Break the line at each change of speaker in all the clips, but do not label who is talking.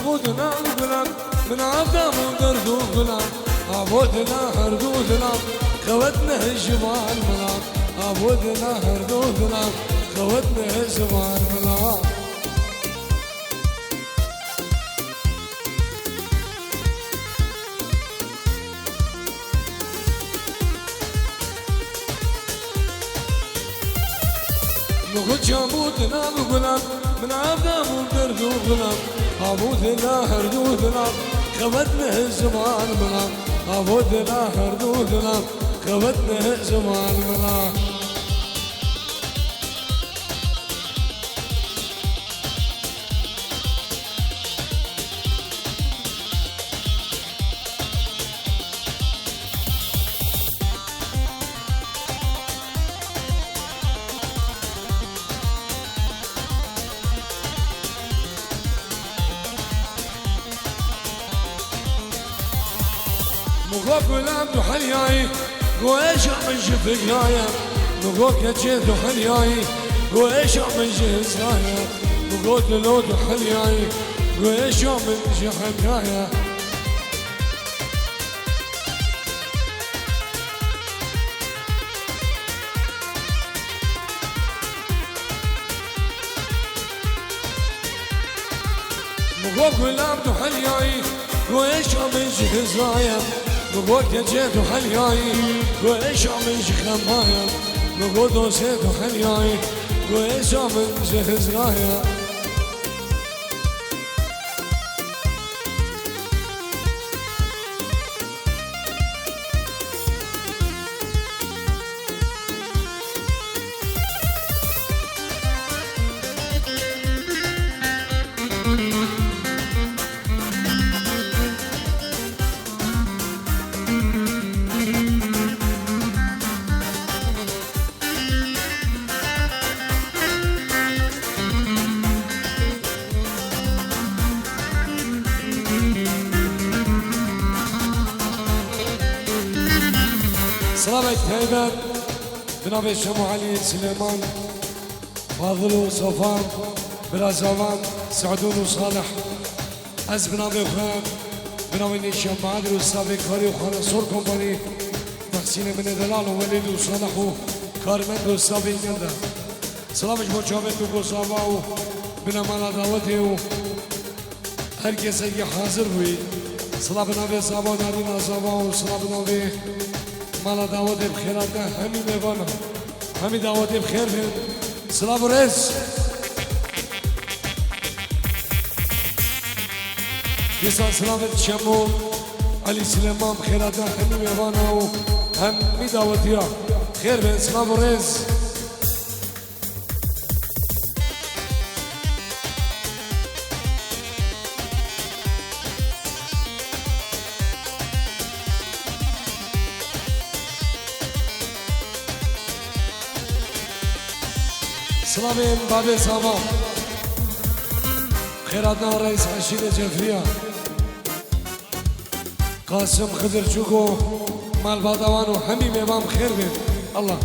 عبودنا القلم من عبدا ودرد وقلم عبودنا هرد وذنب خوتنا الجبال ملام عبودنا هرد وذنب خوتنا الجبال ملام نقول عبودنا القلم من عبدا ودرد وقلم عبودنا هرد وذنب خوتنا الزمان ملام عبودنا هرد وذنب خوتنا الزمان ملام مقوك ولعبدو حلياي قويش من شفقايا مقوك يجيدو حلياي قويش من جهزايا مقوك لولودو حلياي قويش من جحكايا مقوك ولعبدو حلياي قويش من جهزايا مقود يجيدو حلياي قويش من جخمايا مقود وسيدو حلياي قويش من جهزايا صلابك هيبر بنابي شمو علي سليمان فاضل وصفان برازوان سعدون وصالح از بنابي خان بنابي نيشان معادر وصابي كاري وخانا صور كومباني تحسين من دلال ووليد وصالح وكارمند وصابي نندا صلابك بوچابت وقصابا بنا مالا دعوتي و herkes hazır bu. صلاب بنابي صابا نارينا صابا وصلاب بنابي مالا دعوت بخيرات همي ميوانا همي دعوت بخير بين سلام ورئيس يسال سلامت شمو علي سليمان بخيرات همي ميوانا وهمي دعوتيا خير بين سلام ورئيس سلامين بابي ساما خيراتنا الرئيس عشيد جفريا قاسم خضر جوكو مال بادوان وحميم امام خير بين الله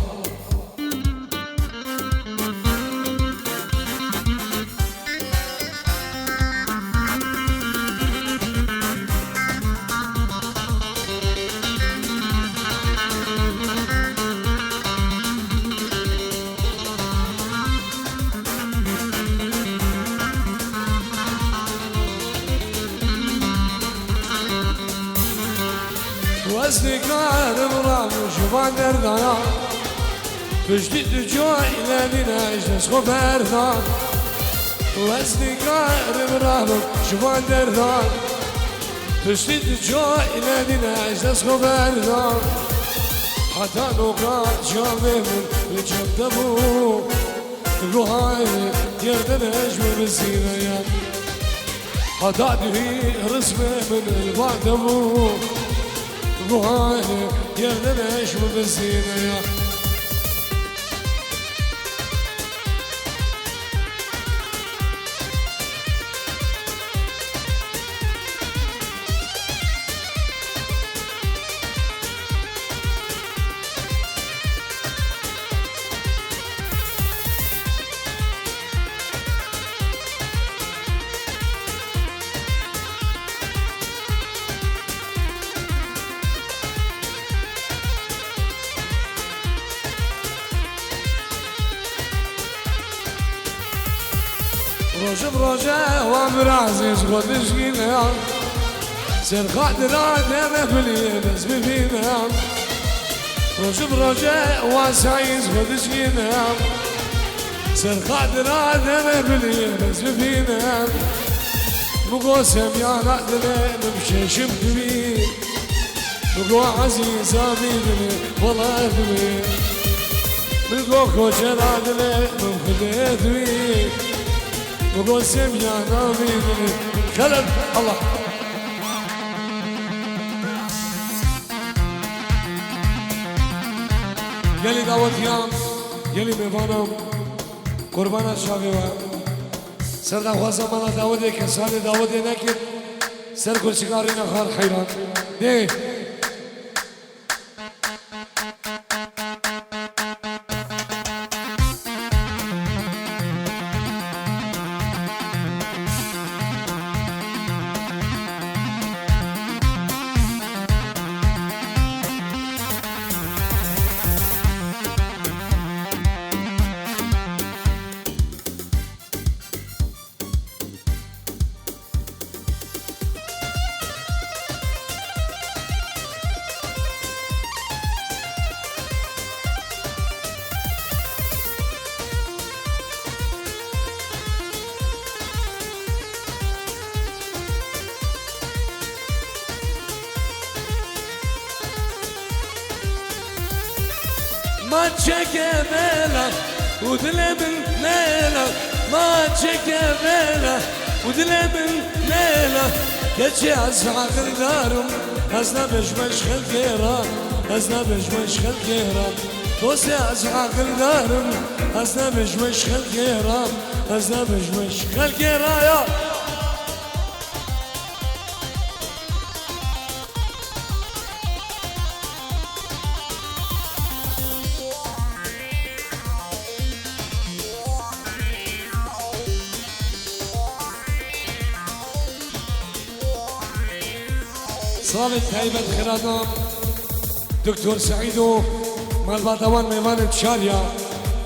وزني قارب رام وشوفان دردانا بجديد جوع لدينا اجلس خبرنا وزني قارب رام وشوفان دردان بجديد جوع لدينا اجلس خبرنا حتى نقاط جامع من الجدبو الروحاي يردن اجمل بالزينة حتى دهي رسمة من البعدبو روحاني يردن اجمل بالزينة روش بروجه وامر عزيز خودش گینم سر خاطرات ببلی بس ببینم روش بروجه واسعیز خودش گینم سر خاطرات ببلی بس ببینم بقو سميانا دلي نمشي بي بقو عزيزة بيدني والله بي بقو كوشنا دلي نمخديت بي بقو سميانا بيدني كلب الله يلي دعوت يام يلي ميفانم قربانا شاقوا سر دخوازم مالا داوده کسانی داوده نکرد سر کلچگاری نخار خیران ده ما تشكبلا ودلبن ليلة ما تشكبلا ودلبن ليلة كتشي أسمع قدارم أزنا بجمش خلقيرا أزنا بجمش خلقيرا توسي أسمع قدارم أزنا بجمش خلقيرا أزنا بجمش خلقيرا يا صالح هيبة خرادام دكتور سعيدو مال باتوان ميوان تشاريا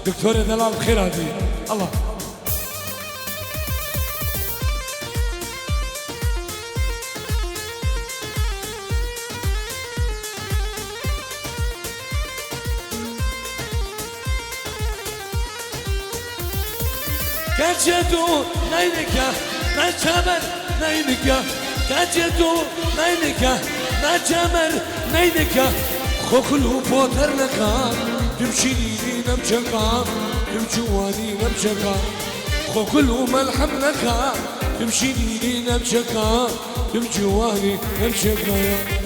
دكتور دلال خيرادي الله كاتشتو ناينكا ناتشامر ناينكا كاتشتو ناينكا ناتشامر ناينكا خوكلو بوتر لكا تمشيني نمشكا تمشواني نمشكا خوكلو ملحم لكا تمشيني نمشكا تمشواني نمشكا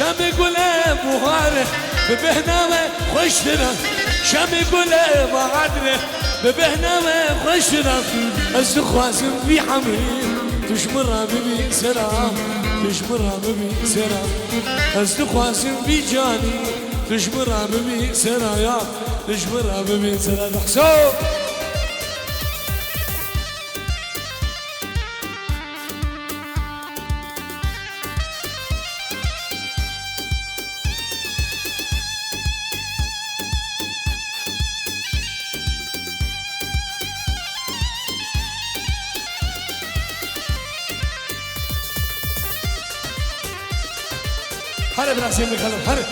شامي قولي بوهاره ببهنامه خوشتنا شامي قولي بعدره ببهنامه خوشتنا الزخوازم في حميد تشمرها ببي سلام تشمرها ببي سلام الزخوازم في جاني تشمرها ببي سلام يا تشمرها ببي سلام حسوب حرب راسي من الكلام حرب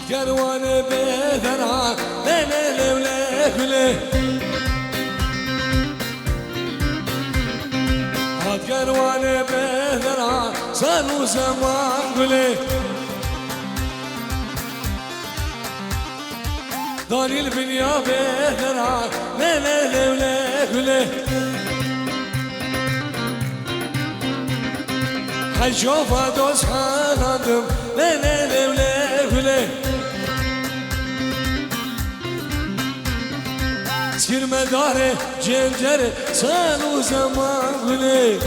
كروان بثرى ليلة وليلة هاد كروان بثرى صاروا زمان قلي داني البنيا بثرى ليلة وليلة حيشوف دوس حالهم ليلة وليلة سير مداره جنجره صاروا زمان قلي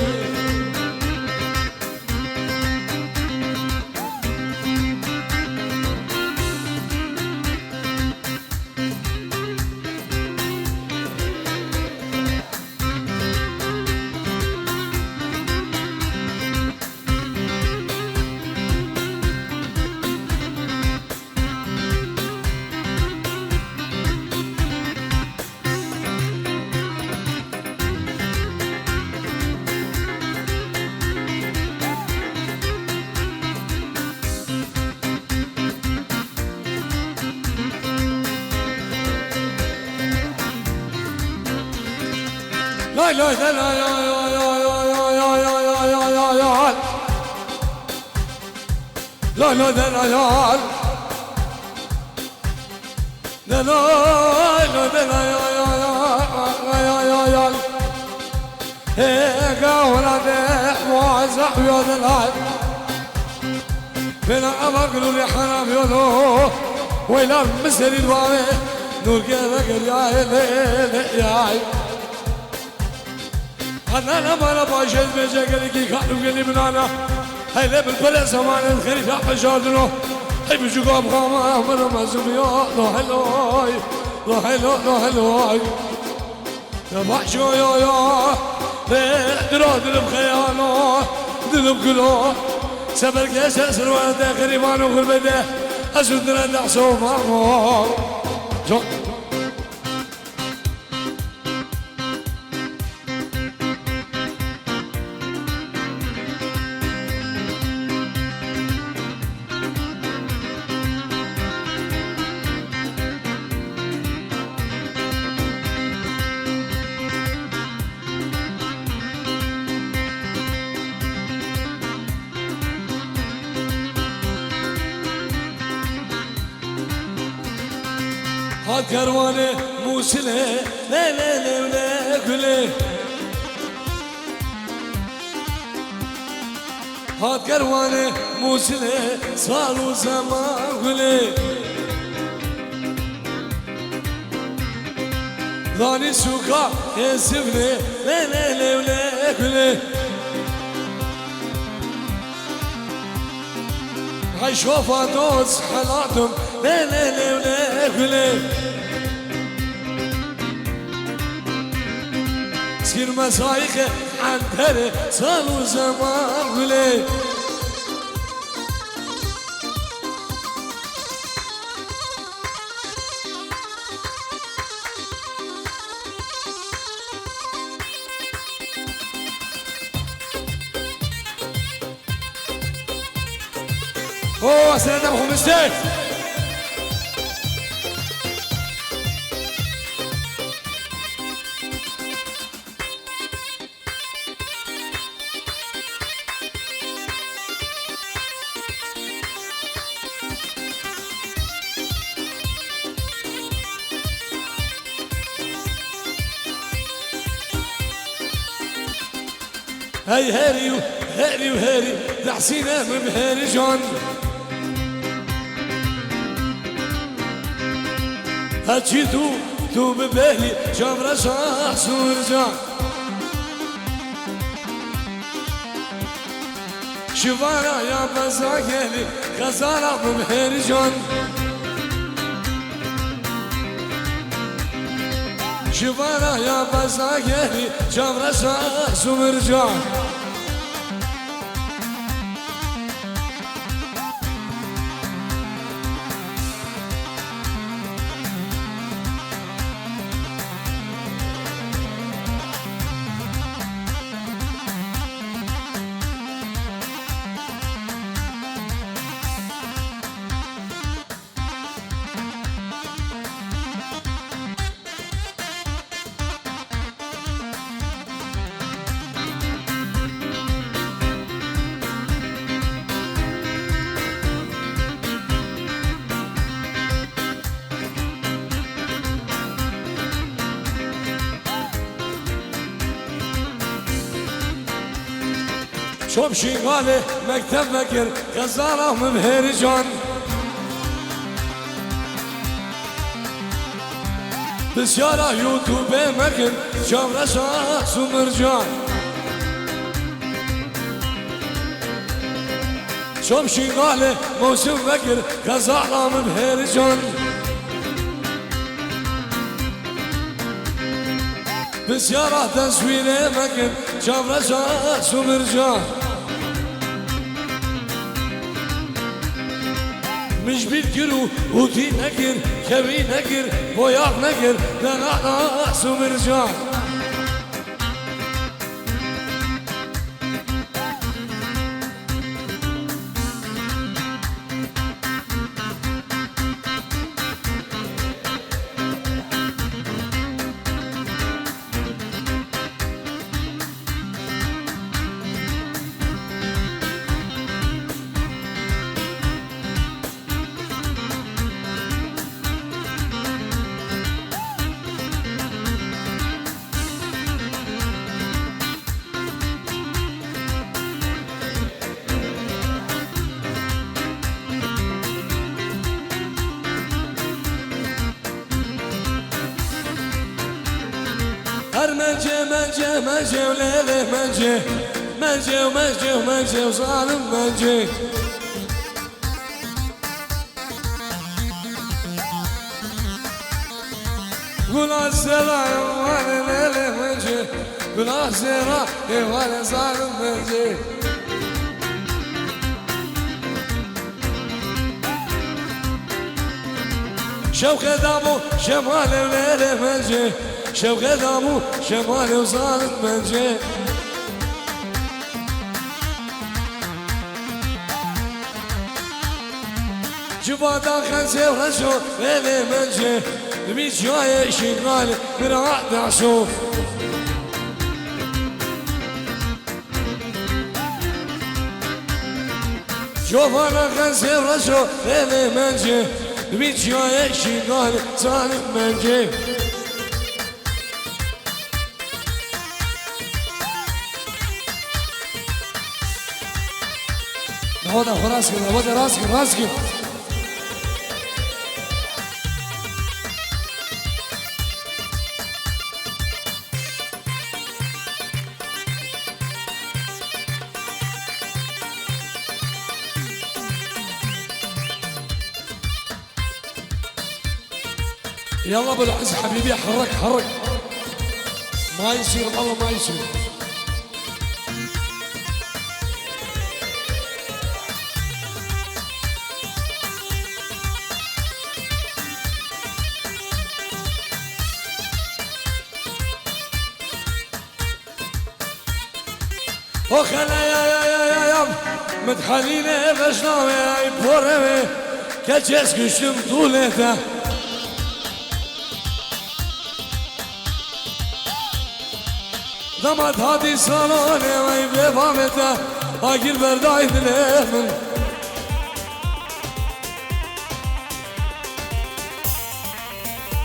لا لا لا لا لا لا لا لا لا هيك ولد موزع يا العاد بين أمقلوا لي حرام يلو ويلا مسري الواوي نور كذا يا ليل يا أنا لما باشد بجاكلي كي خالو قلي من أنا هيدا بالبلا زمان الخريف أحمد جاردنو هاي بجوكا بخاما من مزميا لو هلوي لو هلو لو هلوي يا بحشو يا درو دلب خيالو دلب كلو سبر كيس أسر خريفانو غربته أسودنا دعسو مارمو هاد كروانه موسله لا لا لا لا كله هاد كروانه موسله صاروا زمان كله ضاني سوكا يسفني لا لا لا لا كله هشوف دوس حالاتهم لا لا لا لا كله سير مسايخه عنتره صاروا زمان كله اوه سلام ابو خمسين هاي هاري وهاري وهاري تحسينه من هاري جون هاتشي تو ببالي جمرة شخص ورجع شفارة يا بزاكلي خزارة بمهر جون شفارة يا بزاكلي جمرة شخص ورجع شوف شغالي مكتب فكر غزالة مبهرجان بسيارة يوتيوب مكن شوف رشاش ومرجان شوف شغالي موسم فكر غزالة مبهرجان بسيارة تصويري مكن شوف رشاش ومرجان مش بيذكروا وتي نكر كبي نكر بوياق نكر نغاس ومرجان هر منجي وليلي منجي وظالم منجي قول عالسرا وانا ليلي منجي قول عالسرا وانا ظالم منجي شوق دامو شمال وليلي منجي شوق دامو شمال وظالم منجي جبادا خنزي ورشو ليلي منجي بيت جاي شغال مرعى دعشو جبادا خنزي ورشو ليلي منجي بيت جاي شغال ظالم منجي هذا راسك هذا راسك يلا ابو العز حبيبي حرك ما يصير والله ما يصير وخلا يا متحلينه بشناوي اي بورمي كجس كشم طولته دمت هادي صالوني وي بفامته اقل برداي دليمن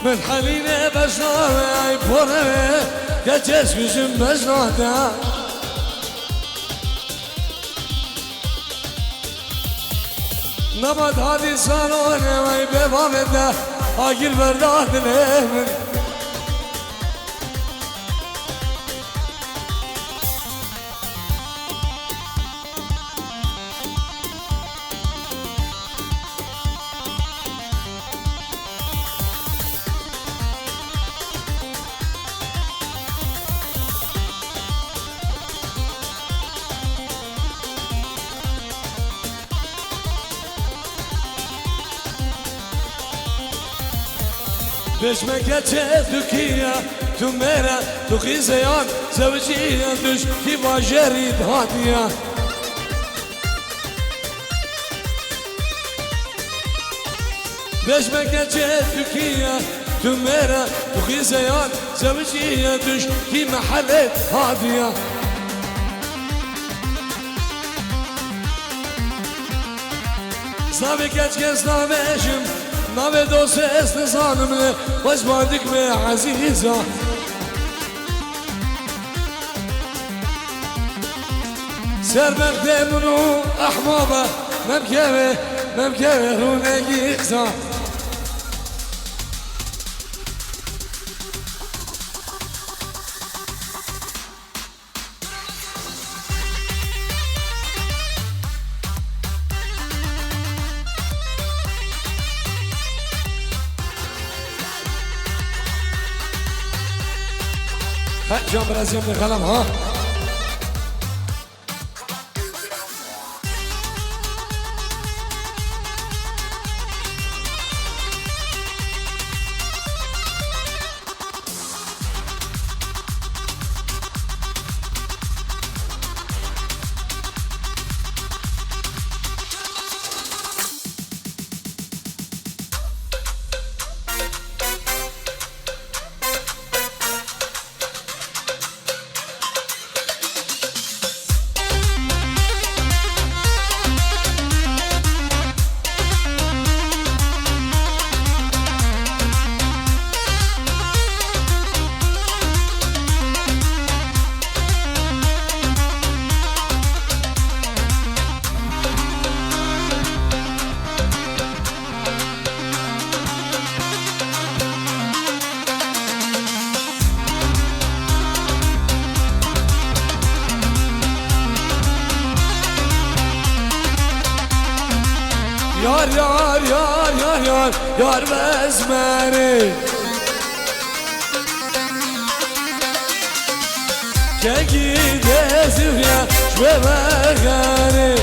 متحلينه بشناوي اي بورمي كجس كشم بشناته نبض هادي صالوني وي بفامته اقل برداي دليمن بشمكة تركيا تميرة تقي زيان زوجية دش كيما جريد هادية بشمكة تركيا تميرة تقي زيان زوجية دش كيما حلت هادية صابي كتكس نامشم نابي دوست استزانم له باش باندك بي عزيزة سربرد منو احمابه ممکوه رونگی خزان جام برازيل من غلم ها یار بزمنی که گیده زیویا شوه بغنی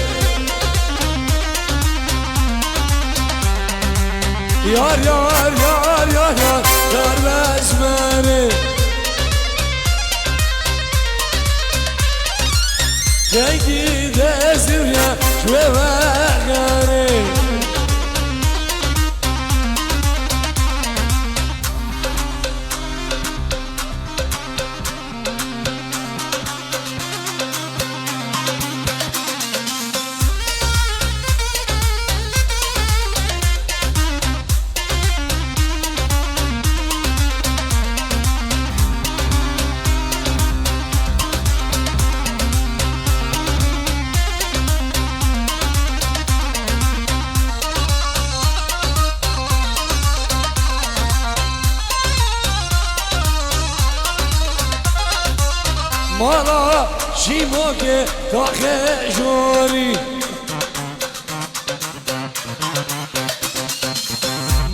یار بزمنی که گیده زیویا شوه بغنی مالا شیمو که داخل جوری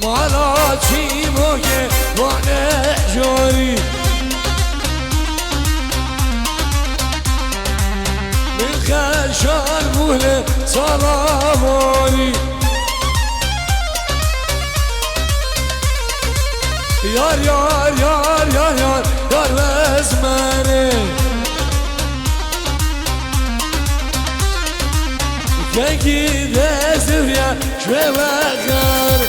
مالا شیمو که داخل جوری من خشان بوله سلامونی یار بزمنی که گیده زیویا شوه بغنی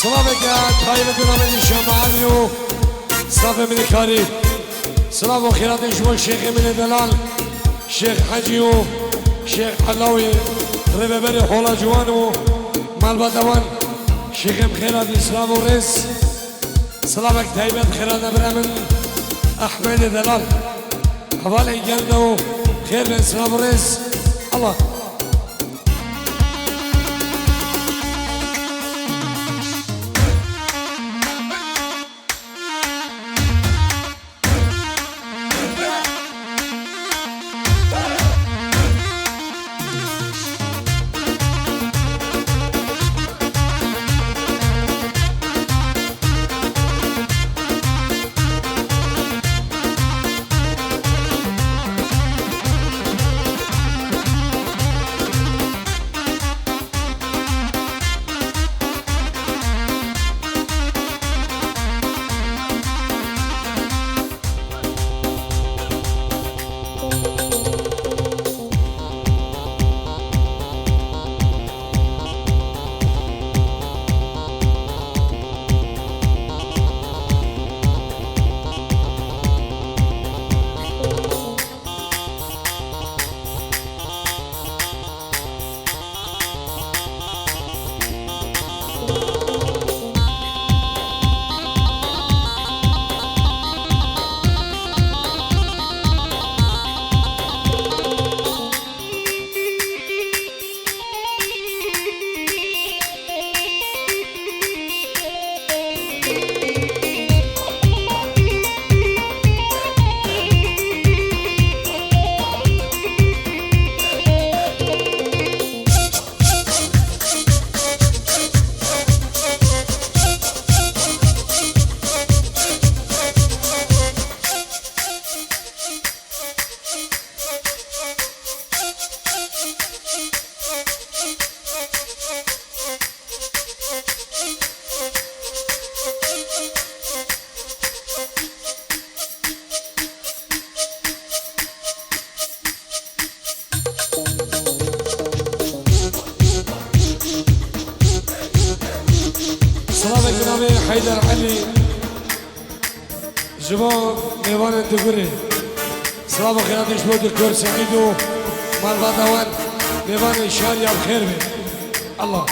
سلام طيب دونامين شماليو صافي من الكاري سلام وخيرات شمو الشيخ من دلال شيخ حجيو شيخ حلاوي ربابري حولا جوانو مال بدوان شيخ بخيرات سلام ورس سلامك طيب بخيرات برامن احمد دلال حوالي جلدو خير من سلام ورس الله حيدر علي جبان ميوان الدقري صلاه خيرات شبو دكتور سعيدو مال غدوان ميوان الشارية بخير بي الله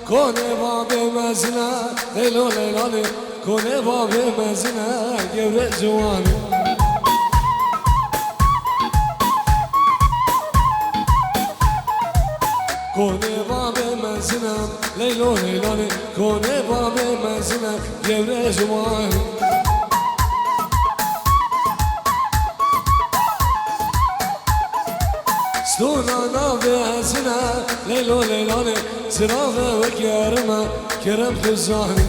کنه باب مزنه لیلو لیلانه کنه باب مزنه گوره جوانه کنه باب مزنه لیلو لیلانه کنه باب مزنه گوره جوانه ستونا بهزنا ليلو ليلاني سرافة وكرمة كرم خزاني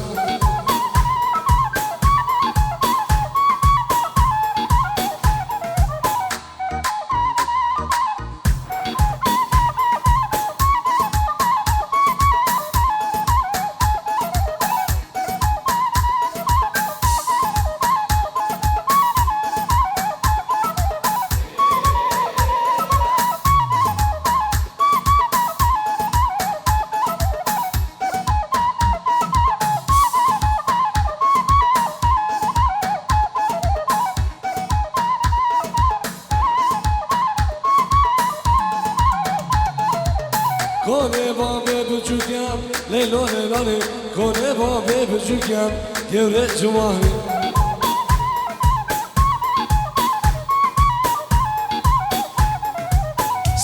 کنه بابه بچوکم لیلو لیلانه کنه بابه بچوکم گوره جوانه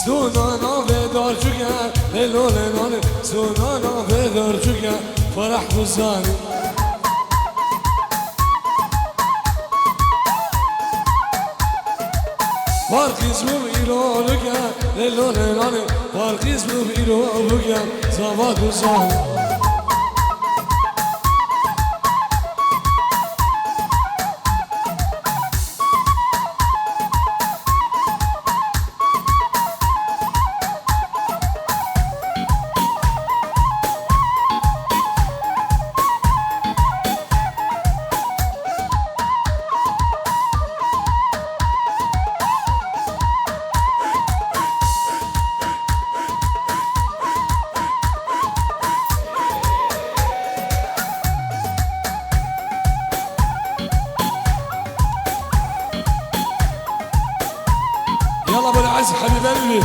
سونانا به دار چوکم لیلو لیلانه سونانا به دار چوکم فرح بزانه Farkız bu ironuga, lelo lelane. Farkız bu ironuga, sabah uzan. عز حبيب قلبي.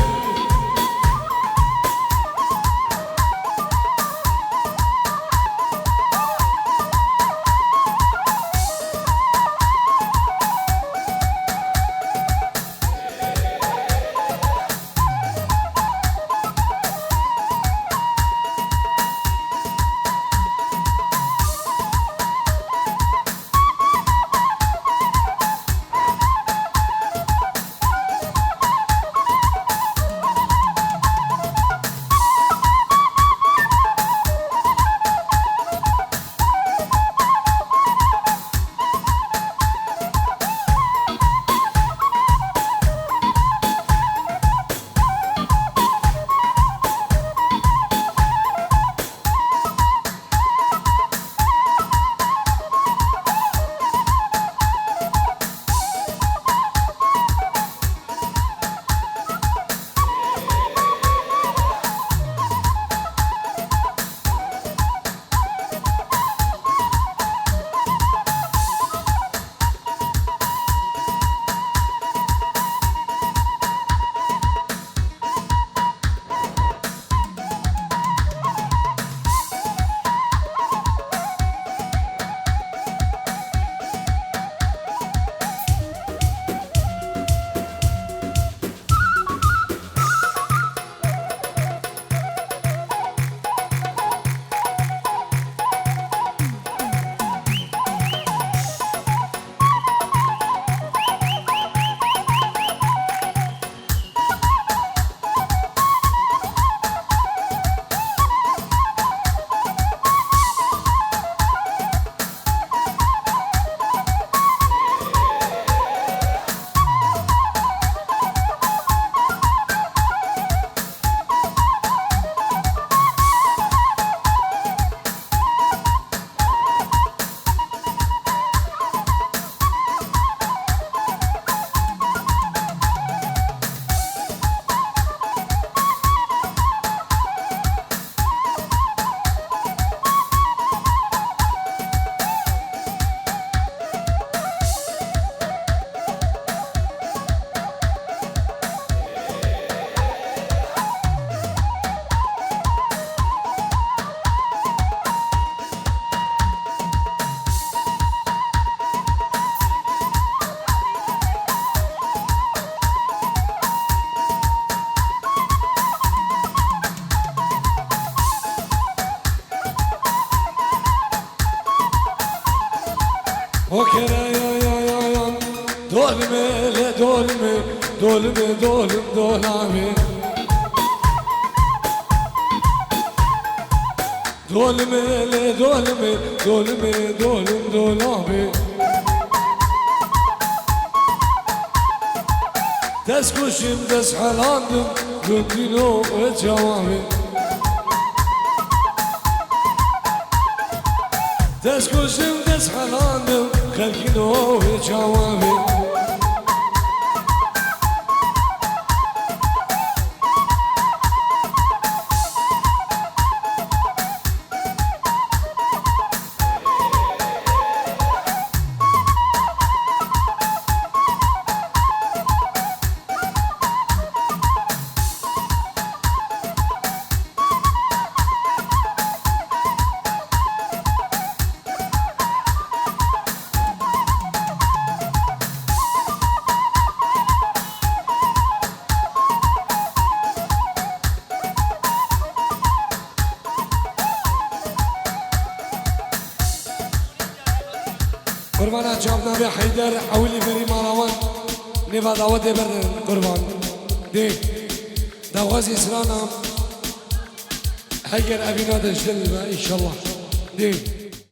وكرا يا دولمي لدولمي دولمي دولم دولامي دولمي لدولمي دولمي دولم دولامي تسكشم تسحلاندم قلتلو وجوامي تسكشم تسحلاندم خلقينو وجوامي قربانا جابنا بحيدر حولي بري مروان نبا دعوة بردن قربان دي دوازي سرانا حيقر أبينا دجدل إن شاء الله دي